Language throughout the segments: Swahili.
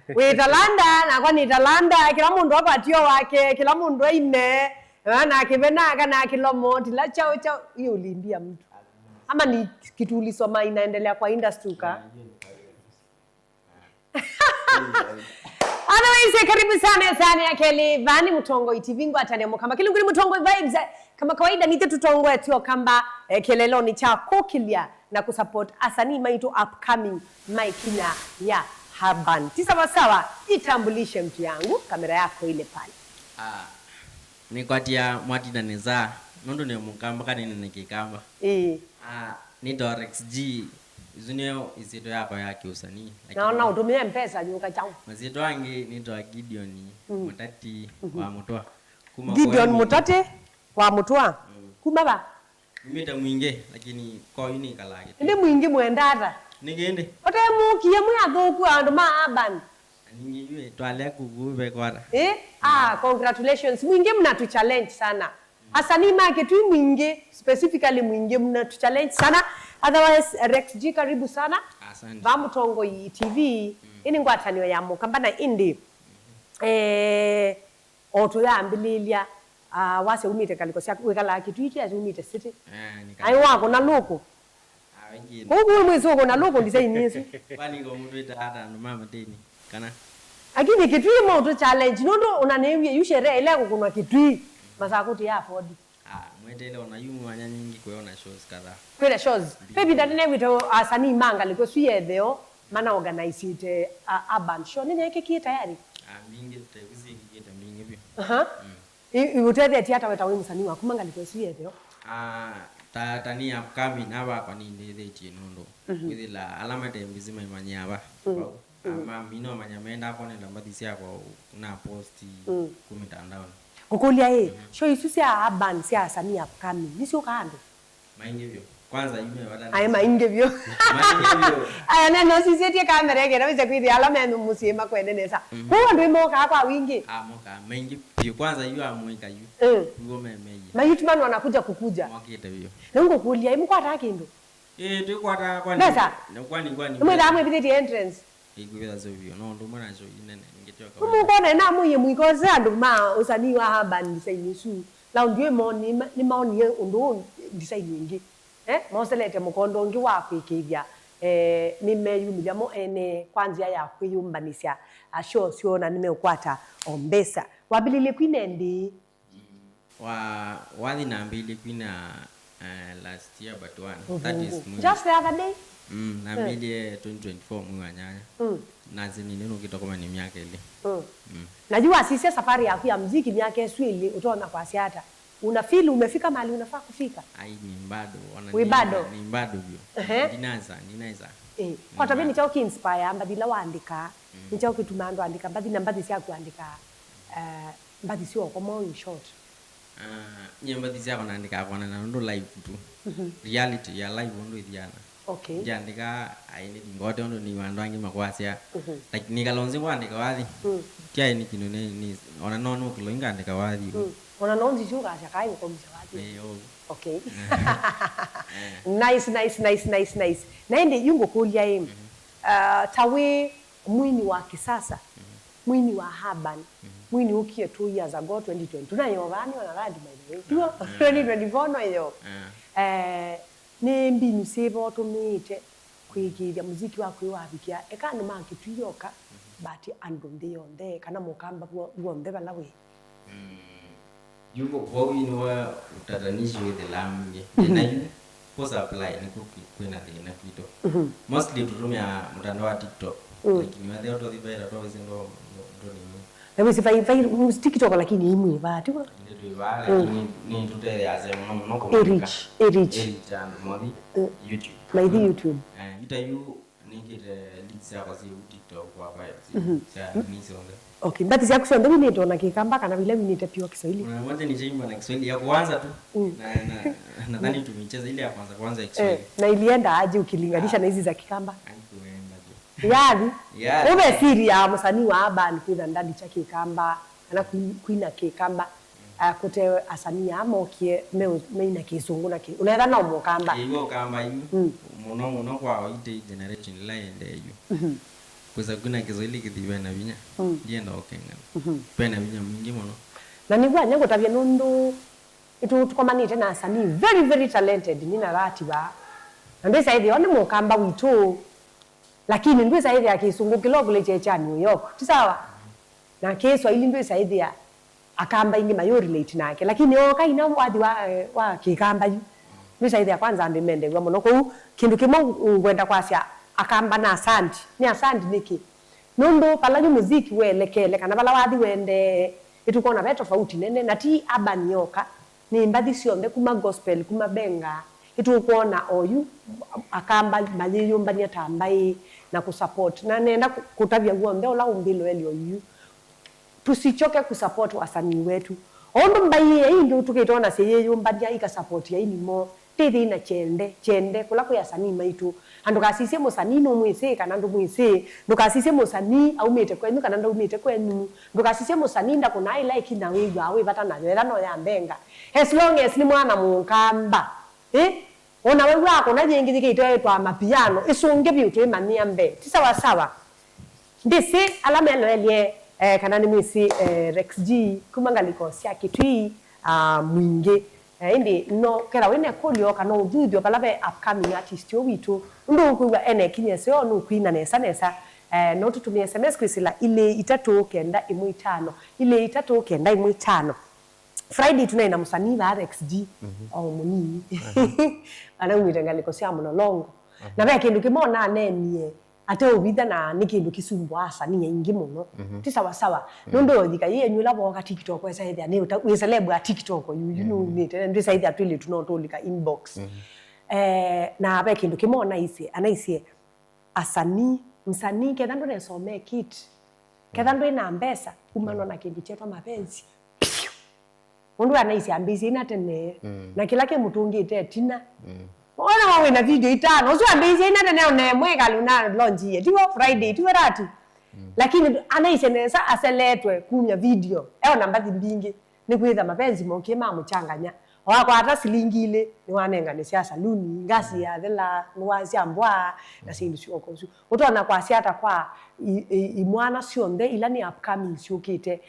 Wita London, akwa nita London, kila mundu apatio wake, kila mundu ine. Na kibena kana kilomoti la chao hiyo ulimbia mtu. Ama ni kitu ulisoma inaendelea kwa industry ka? Otherwise, karibu sana ya Kelly Vani Mutongo itivingo atanemo kama kilunguri Mutongo vibes kama kawaida nite tutongo etio kamba kelelo ni cha kokilia na kusupport asani maito upcoming maikina ya Haban. Sawa itambulishe mtu yangu kamera yako ile pale. Ni kwa tia mwatina neza nondo ni mukamba kanini nikikamba. Ni Dorex G Zunio izito yako yake usanii. Naona utumie mpesa nyuka changu. Mazito wangi ni Doa Gideon Mutati wa Mutua. Gideon Mutati wa Mutua. Kumaba. Mimeta mwinge lakini kwa yuni kalage. Ndi mwinge muendata. Nigende. Ote mukiye muyathuku andu maaban. Ningijue twale kugube kwara. Congratulations. Mwinge mnatu challenge sana. Asani market mwinge specifically mwinge mnatu challenge sana. Otherwise Rex G karibu sana. Asante. Bamutongo TV ini ngwatanio ya mukamba na indi oto ya ambililia wase umite kaliko sia wekala kitu iki ati umite city. Ai wako na loko. Wengine. Huko mwezi wako na loko design yesu. Kwani ngo mtu ita ndo mama teni. Kana. Akini kitu moto challenge nondo unanewie yushere ile kunwa kitu masakuti ya afford. Mwendele ona yumu wanya nyingi kuona shows kadhaa. Kwele shows. Baby dadine wito asani manga liko suye dheo mana organize it urban show nini yake kie tayari? Mingi tutakuzi kieta mingi hivyo. Utete theater weta wewe msanii wako manga liko suye dheo. Tani upcoming naba kwa nini ndete nondo. Withila alama de mbizima imanyaba. Ama mino manyamenda hapo nenda mbadisia kwa na posti kumitandao. Kukulia show isusi ya urban sia asani upcoming. Nisi ukando. Maingevyo. Kwanza yume wadana. Ai maingevyo. Maingevyo. Aya neno sisi eti kamera yake na wise kwidi alama enu musima kwenenesa. Huo ndio moka kwa wingi. Moka mengi pio kwanza yu amweka yu. Yuo memeji. Na YouTube wanakuja kukuja. Mwakita hiyo. Nengo kulia imukwata kindo. Tukwata kwani. Nesa. Kwani. Mwenda amwe bideti entrance. Igweza zovyo no ndo mwana jo inene ngetoka. Kumukona na muye mwikoze andu ma usani wa urban design su. La ndiwe moni ni maoni ndo design nyingi. Moselete mukondo ngi wa kwikithia nimeyumilia mo ene kwanza ya kwiyumbanisha asho siona nimeukwata ombesa wabilile kwinendi wathi na mbili kwina last year but one that is just the other day na mbili 2024 mwanyanya nazini neno kitoko ni miaka ile najua sisi safari yako ya muziki miaka eswili utaona kwa siata una feel umefika mahali unafaa kufika. Ai ni bado ni bado bio. Ninaweza. Kwa tabii ni chao ki inspire mbadila waandika. Ni chao kitumando andika mbadi sia kuandika mbadi sio kwa in short. Nyambadi sia kuandika kwa na ndo live tu. Reality ya live ndo idiana. Okay. Jandika aini ngote ndo ni wandangi makwasia. Like nikalonzi kuandika wathi. Kia ni kinu ni ona nono kuloinga andika wathi. Ona nonzi chuka chakai kwa msawati. Okay. Nice. Naende yungo kulia tawe mwini wa kisasa. Mwini wa urban. Mwini ukie 2 years ago 2020. Tunayo wani wanaradi by the way. 2024 no yo. Ne mbinu sebo tumite kwigithia muziki wako wabikia ekani mangi tuyoka but andonde yonde kana mukamba bwonde balawe. Yuko kwa inwa utatanishi with lamge na yu post apply ni kwina thina kito mostly tutumia mtandao wa TikTok lakini wale watu wabera tu ndo ni na msi TikTok lakini imwe ba tu ndio wale ni tutele aze mno kwa reach and modi YouTube my YouTube itayu nikire links yako si TikTok kwa ya ni songa. Okay, mbati siya kusonda winito na kikamba kana vile winite pia Kiswahili. Mwanzo ni chimba na Kiswahili ya kwanza tu. Nadhani tumecheza ile ya kwanza Kiswahili. Na ilienda aje ukilinganisha na hizi za Kikamba? Haikuenda je. Yaani? Ube siri ya msanii wa urban kwina ndani cha Kikamba, ana kwina Kikamba. Kote asanii ama okie meina kizungu na ki. Unaenda na omukamba. Iyo kamba yu. Muno kwa ite generation line ndeyo. Kuza kuna Kiswahili kithiwe na vinya. Ndienda okenga. Pena vinya mwingi muno. Na nigwa nyango tabia nundu itu tukomanite na asanii very very talented nina rati ba. Ndisa hivi one mukamba witu. Lakini ndisa hivi akisungu kilogo leche cha New York. Tisawa. Na Kiswahili ndisa hivi ya akamba ingi mayo relate nake. Lakini oka ina wadi wa kikamba yu. Ndisa hivi ya kwanza ambimende kwa muno ku kindu kimo ngwenda kwasia akamba na asandi. Ni asandi niki. Nundu pala muziki welekele kana bala wadi wende itukona beto tofauti nene na ti urban yoka ni mbadi sionde kuma gospel kuma benga itukona oyu akamba maliyumba ni atambai na kusupport na nenda kutavya guombe ola umbilo eli oyu tusichoke kusupport wasanii wetu ondo mbaye hii ndio tukitona seye yumba ya ika support ya ini mo tete ina chende kula ko yasanii maitu andukasise musanii no mwise kana ndo mwise ndukasise musanii au mete kwenu kana ndo mete kwenu ndukasise musanii nda kuna like na wewe awe bata na wera no ya mbenga as long as ni mwana munkamba ona wewe wako na jengi dikito twa mapiano isunge biutu imania mbe tisawa sawa ndisi alamelo elie kana ni mwisi Rex G kumangaliko sia kitui mwinge indi no kera wene kolio kana udhudio palave upcoming artist yo witu ndo kuwa ene kinyese no kuina nesa no tutumie SMS kwisila ile 395 ile 395 Friday tunaina musanii wa RXG au munini ana mwitangaliko sia monolongo na beke kindu kimona anemie ate obitha na nikindu kisumbwa asanii ingi muno ti sawa sawa nondo thika yenyu labo ka TikTok kwesa ethia ni we celeb a TikTok you know nite ndi saidi atwili tunotolika inbox na beke kindu kimona isi anaisie asanii msanii ketha ndo nesome kit ketha ndo ina mbesa umano na kindu chetwa mapenzi mundu anaisi ambisi ina tene na kila ke mutungite tina ona wawe na video 5 uzo ambisi ina tene one mweka luna launch ye tiwo Friday tiwo rati lakini anaisi nesa aseletwe kunya video eona mbathi mbingi ni kwitha mapenzi mokie mamuchanganya wako hata silingile ni wanenga ni siasa luni ngasi ya thela nwazi ambwa na sindu shoko utona kwa siata kwa imwana sionde ila ni upcoming shukite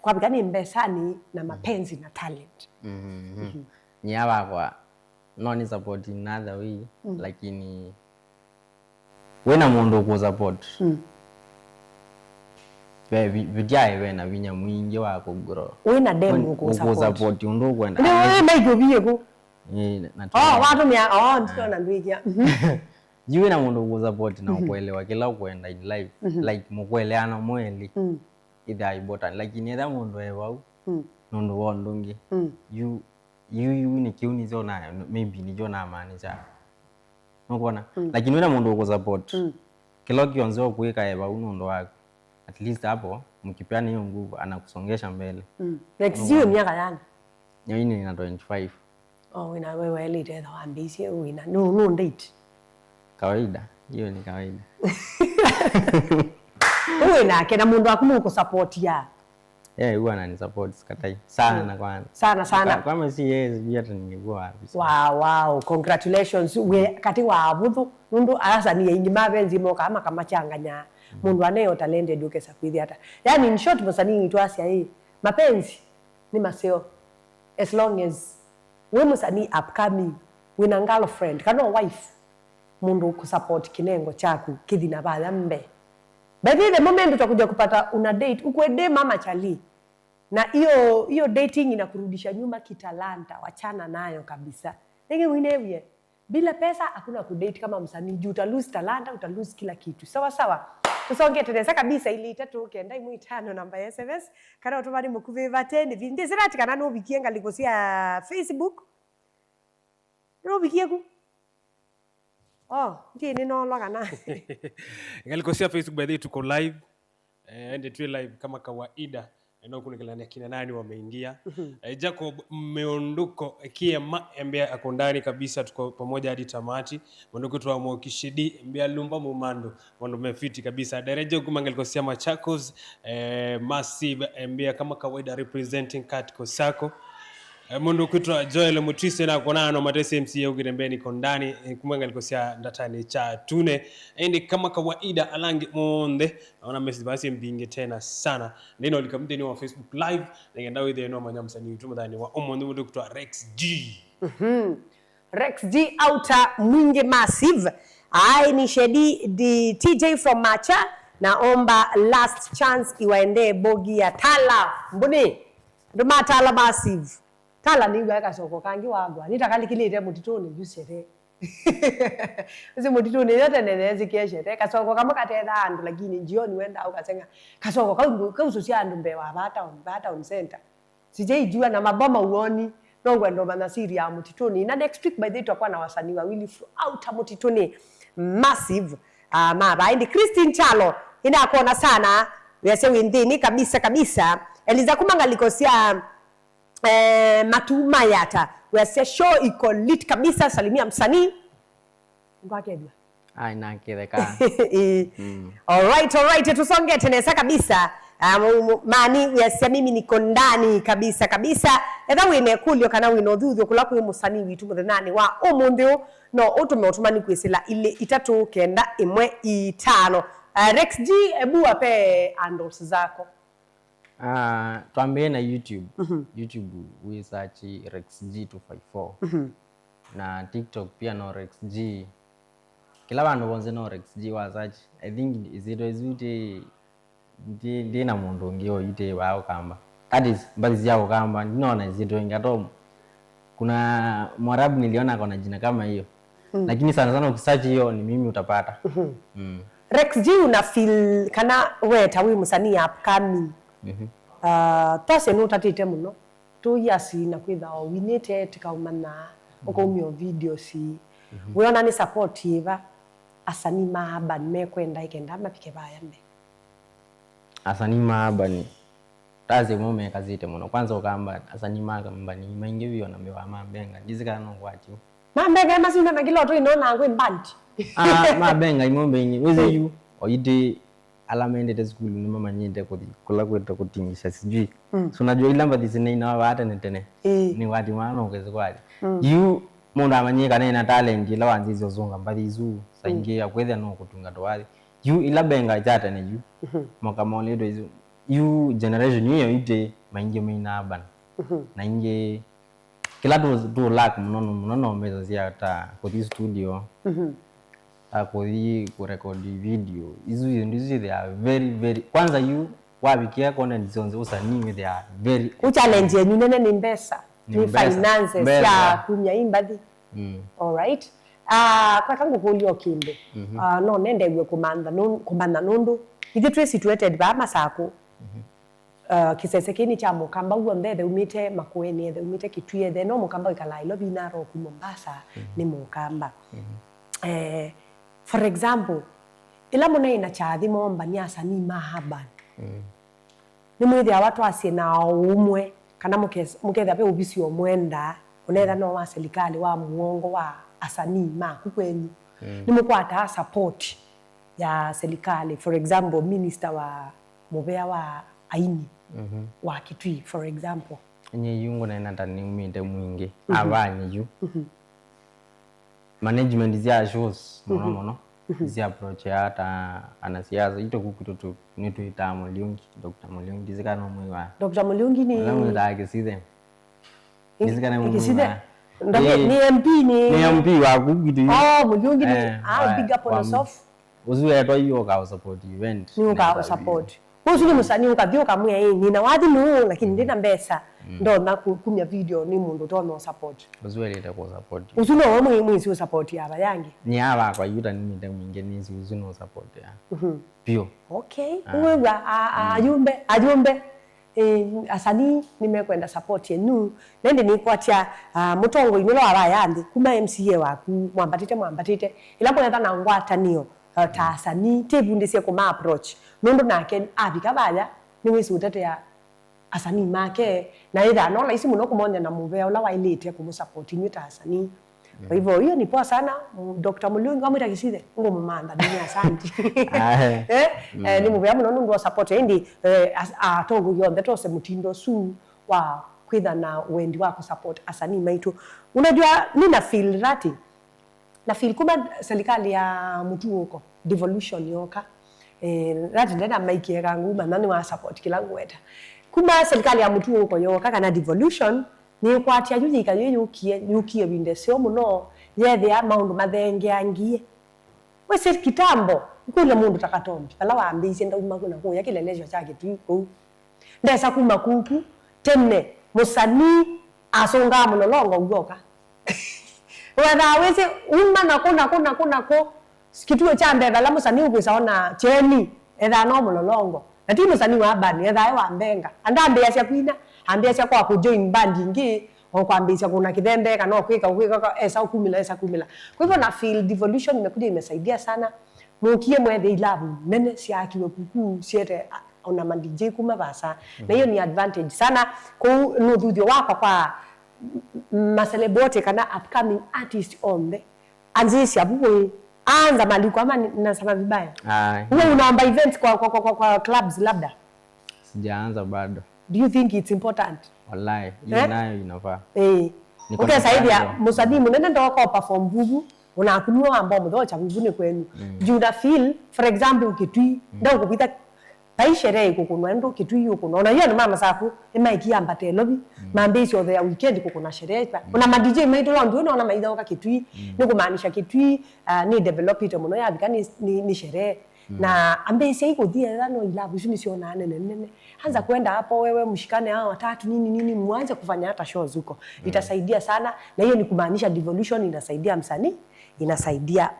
kwa bigani mbesani na mapenzi na talent nyawa kwa non support in another way lakini wena mundu ku support vijai wena vinya mwingi wako gro wena demo ku support undu kwenda ndio maigo biyeko watu mia ndio na ndwikia jiwe na mundu ku support na kuelewa kila kwenda in life like mukweleana mweli idha ibota lakini edha mundu ewau nundu wondungi you ni kiuni zona maybe ni jona amani cha nokona lakini wena mundu ku support kila kionzo kuweka ewau nundu wako at least hapo mkipeana hiyo nguvu anakusongesha mbele. Next year miaka gani? Mimi nina 25. Oh, ina wewe elite ndo ambisi ina no date. Kawaida. Hiyo ni kawaida. Wewe na kena mundu akumuko support ya. Huwa anani support sikatai sana kwanza. Sana. Kama si yeye sijui hata ningekuwa wapi. Wow, congratulations. We kati wa abudhu mundu asa ni ingi mapenzi moka ama kama changanya. Mundu anayo talente duke sakwidhi hata. Yani in short msanii itu asia hii. Mapenzi ni maseo. As long as we msanii upcoming wina girlfriend kana wife mundu kusupport kinengo chaku kithi na bala mbe. By the moment utakuja kupata una date ukwede mama chali. Na hiyo dating inakurudisha nyuma kitalanta, wachana nayo kabisa. Nige mwinewie. Bila pesa hakuna kudate kama msanii juu uta lose talanta, uta lose kila kitu. Sawa. Tusonge tenesa kabisa ili 395 namba ya SMS kana otomani mukuviva tende vinde zirati kana no bikienga likosia Facebook. No bikieku. Ndiye no loga na. Ngalikosia Facebook by the way tuko live. Ende tu live kama kawaida. Ndio kuna kina nani wameingia. Jacob Meonduko Kiema mbia akondani kabisa tuko pamoja hadi tamati. Mwanduko tu wa Kishidi mbia Lumba Mumando. Mwandu mefiti kabisa. Derejo kumangalikosia Machakos Massive mbia kama kawaida representing Kat Kosako. mundu kwitwa Joel Mutise na konano matese MC ugirembeni kondani kumwenga likosia ndatani cha tune endi kama kawaida alangi monde naona message basi mbinge tena sana nino likamde ni wa Facebook live ngenda with no manyamsani YouTube ndani wa omondu mundu kwitwa Rex G. Rex G outer Mwingi Massive. I ni Shedi di TJ from Macha. Naomba last chance iwaende bogi ya Tala. Mbuni. Nduma Tala Massive. Tala ni weka soko kangi wagwa. Nitakali kilete mutitoni jusere. Uzi mutitoni yote nenezi kieshere. Kasoko kama katenda andu lakini jioni wenda au kasenga. Kasoko kaususia andu mbewa bata on center. Sijaijua na maboma uoni. Nongwe ndo manasiri ya mutitoni. Na next week by the way tutakuwa na wasanii wawili throughout mutitoni Massive. Maba indi Christine Chalo ina kuona sana yase windini kabisa Eliza Kumanga likosia Matuma yata yase show iko lit kabisa salimia msanii ngwakedwa na kireka. Alright tusonge tenesa kabisa. Mani yase mimi niko ndani kabisa etha wine kulio kana wino thuthu kula kwi musanii witu muthenani wa umundu no utume utumani kwisila ile 3-1-5. Rex G ebu ape handles zako. Tuambie na YouTube. YouTube we search Rex G 254. Na TikTok pia no Rex G. Kila bantu bonze no Rex G wa search. I think izite ndina mundu ngio ite wao kamba. Kadis mbazi yao kamba ninaona izito ngato. Kuna Mwarabu niliona kona jina kama hiyo. Lakini sana ukisearch hiyo ni mimi utapata. Rex G una feel kana weta wi musanii upcoming. Tose no tatite muno. 2 years na kwitha winite tikaumana ukomio video si. Weona ni supportive asanii mahaba nimekwenda ikenda mapike baya mbe. Asanii mahaba ni taze mume kazite muno kwanza ukamba asanii mahaba ni maingi biyo na mewa mabenga jizika no kwati. Mabenga masina na kilo to inona ngwe mbanti. Mabenga imombe ni weze yu oide alamende te school ni mama nyinde kula kweta kutingisha sijui. So najua ilamba disine ina wata netene. Ni wati mano kwezi kwali. You mundu amanyika na talent ila wanzizo zonga mbali izu saingia kwetha no kutunga towali. You ilabenga chata ne you. Moka moledo izu. You generation hiyo ite maingi mina ban. Na inge kila do lack mnono meza zia ta kwa studio. Kwa record video. Izu ndizo they are very kwanza you wabikia content zonze usanii they are very challenge yenyu nene ni mbesa. Ni finances ya kunya imbadi. Alright. Kwa kangu kulio kimbe. No nende gwe kumanda nundu. Ithi twe situated ba masako. Kisese kini cha mukamba uo mbebe umite Makueni ethe umite Kitui ethe no mukamba ikala ilo binaro ku Mombasa ni mukamba. For example, ila muna ina chathi momba ni asanii mahaba. Ni mwithia watu asie na umwe kana muketha pe ubisi omwenda unetha no wa serikali wa muongo wa asanii kukweni. Ni mukwata support ya serikali. For example, minister wa Mubea wa Aini wa Kitui for example. Nye yungu na inatani umite mwingi. Abani yu. Management zia shows mono. Zia approach hata anasiasa ito kukututu nitu ita Mulyungi Dr. Mulyungi dizika no mwe wa Dr. Mulyungi ni lamu da kiside dizika na mwe ni MP ni MP wa kukitu Mulyungi ni big up on yourself uzuwe to hiyo ka support event ni ka support usuli musani ukavyo kamwe ni na wadi mu lakini ndina mbesa ndo na kumya video ni mundu to no support uzuwe leta ko support uzuno wamwe mwisi support ya bayangi ni aba kwa yuta ni nda mwingi ni uzuno support ya pio okay wewe ajumbe asanii nimekwenda support yenu nende ni kwatia mutongo inelo abayandi kuma MCA waku mwambatite ila mbona na ngwata niyo ta asanii tebundesie kuma approach nundu nake abika baya ni wisi utete ya asanii make na ida no la isi muno kumonya na Mubea ula wailete kumusupport nyuta asanii. Kwa hivyo hiyo ni poa sana. Dr. Mulyungi amwita kiside ngo mumanda dunia asante. Ni Mubea muno ndo support indi atongo yonde tose mutindo su wa kwitha na wendi wako support asanii maitu. Unajua nina feel rati na feel kuma serikali ya mtu huko devolution yoka rati ndena maiki nguma nani wa support kila ngweta kuma serikali ya mtu huko yoka kana devolution ni kwatia yujika yukie winde sio muno yethe ya maundu mathenge angie wese kitambo kule mundu takatombi ala waambise ndauma kuna kuya kilelejo chake tu ku ndesa kuma kuku tenne musanii asonga mulolongo ugoka wetha wese uma na ko kituo cha mbeba la musanii ukwisaona cheni etha no mulolongo ati musanii wa bani etha wa mbenga andambe ya kwina ambia cia kwa kujoin band ingi o kwambia kuna kithembe kana kwika esa kumila. Kwa hivyo na feel devolution imekuja imesaidia sana mukie mwethe ilabu nene ciakiwe kuku ciete ona ma DJ kuma basa na hiyo ni advantage sana kwa nuthuthio wako kwa macelebrity kana upcoming artist ombe anzisha buwe anza maliko ama nasema vibaya wewe unaomba events kwa clubs labda sijaanza bado. Do you think it's important? Wallahi, nayo inafaa. Okay, saidia musanii munene ndo kwa perform bubu unakunua ambao mdhocha bubu ni kwenu. You feel for example ukitui ndo kupita taishere kukunwa ndo kitui huko. Unaona hiyo ni mama safu emaiki ambate lobi maambisi of the weekend kukuna sherehe. Kuna ma DJ maido ndo unaona maida oka kitui ni kumaanisha kitui ni develop it muno ya bikani ni sherehe. Na ambesi iko dia no ilabu shuni sio na nene anza kwenda hapo wewe mshikane hao watatu nini muanze kufanya hata shows huko itasaidia sana na hiyo ni kumaanisha devolution inasaidia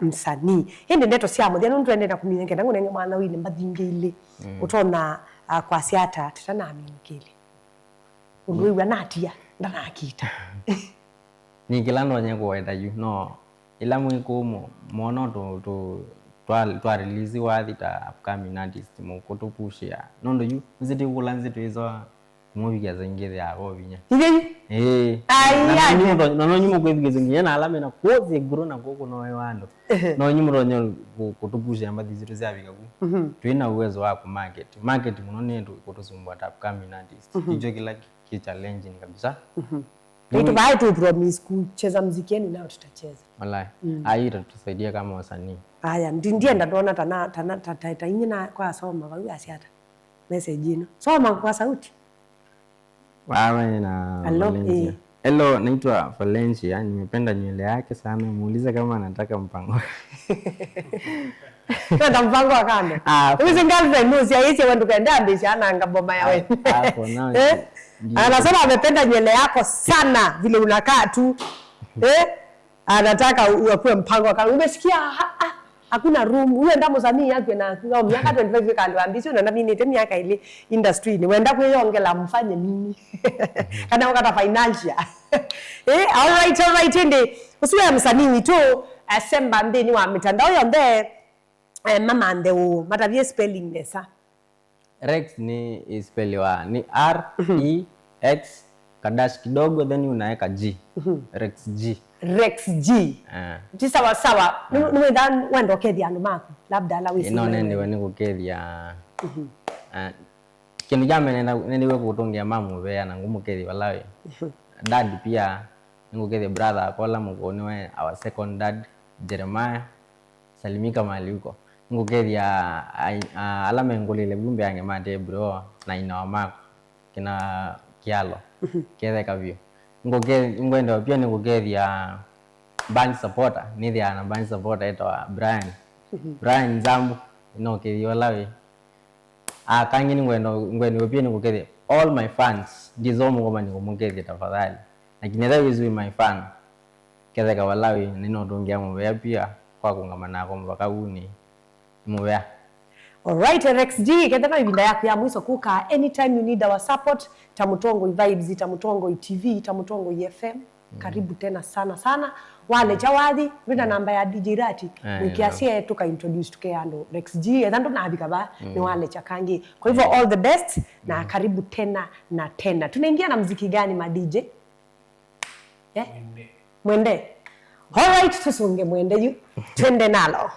msanii hindi ndeto cia muthia nundu ende na kuminenge nangu nenge mwana wini mbathingile utona kwa siata tena aminikile unduiwa natia ndana akita ni kilano nyeko wenda you no ila mwiko mono to twa release wathi ta upcoming artist mu kutupushia nondo yu nziti kulanzi tuizo mubiga zengire yabo binya ai no nyumo kwebiga zengire na alame na koze guru na koko no wando no nyumo ronyo kutupushia ambathi zitu zabiga ku twina uwezo wa ku market muno nendo kutusumbwa ta upcoming artist hicho kila ki challenge ni kabisa Itu bai tu promise kucheza muziki yenu nao tutacheza. Wallahi. Aira tusaidia kama wasanii. Haya, ndiye ndona tata inyina kwa soma kwa asiata. Message ino. Soma kwa sauti. Wawe na Valencia. Hello, naitwa Valencia. Nimependa nywele yake sana. Muulize kama anataka mpango. Ndio mpango wa kando. Hizi girlfriend nusi hizi wendo kaenda mbisha ana ngaboma ya wewe. Hapo nao. Anasema amependa nywele yako sana vile unakaa tu. Anataka uwe mpango wa kando. Umesikia hakuna room. Huyo ndamo zamii yake na kwa miaka 25 kando ambisho na mimi ni miaka ile industry ni wenda kuiongela mfanye nini? Kana wakata financial. All right ende. Usiwe msanii tu asemba ndeni wa mitandao yonde mama ndeu matavie spelling nesa. Rex ni spelliwa ni R-E-X kadash kidogo then unaweka G. Rex G. Rex G. Ti sawa. Niwe dan wendo kedi anu mako. Labda la wisi. No nende wende kedi kinu jame nende we kutongia mamu wea na ngumu kedi walawe. Dad pia ningu kedi brother kola mkoniwe our second dad Jeremiah salimika mahali huko. Ningu kedi alame ngulile bumbe yange mate bro na inawamako kina kialo kede kavyo ngwenda pia nikugedi ya band supporter nithi ana band supporter etwa Brian Zambu no kedi walawe kangini ngwenda pia nikugedi all my fans dizomo kama nikumugedi tafadhali lakini that is with my fan kede ka walawe nino dongia mwe pia kwa kungamana kwa mpaka uni mwe. Alright, Rex G, kedama ibinda yako ya mwiso kuka anytime you need our support. Tamutongo Vibes, Tamutongo TV, Tamutongo FM. Karibu tena sana. Wale Jawadhi, wina namba ya DJ Rati. Wikiasia tuka introduce tuke ando Rex G. Edando na habikaba ni wale Chakangi. Kwa hivyo all the best na karibu tena na tena. Tunaingia na mziki gani ma DJ? Mwende. Alright, tusunge mwende yu. Twende nalo.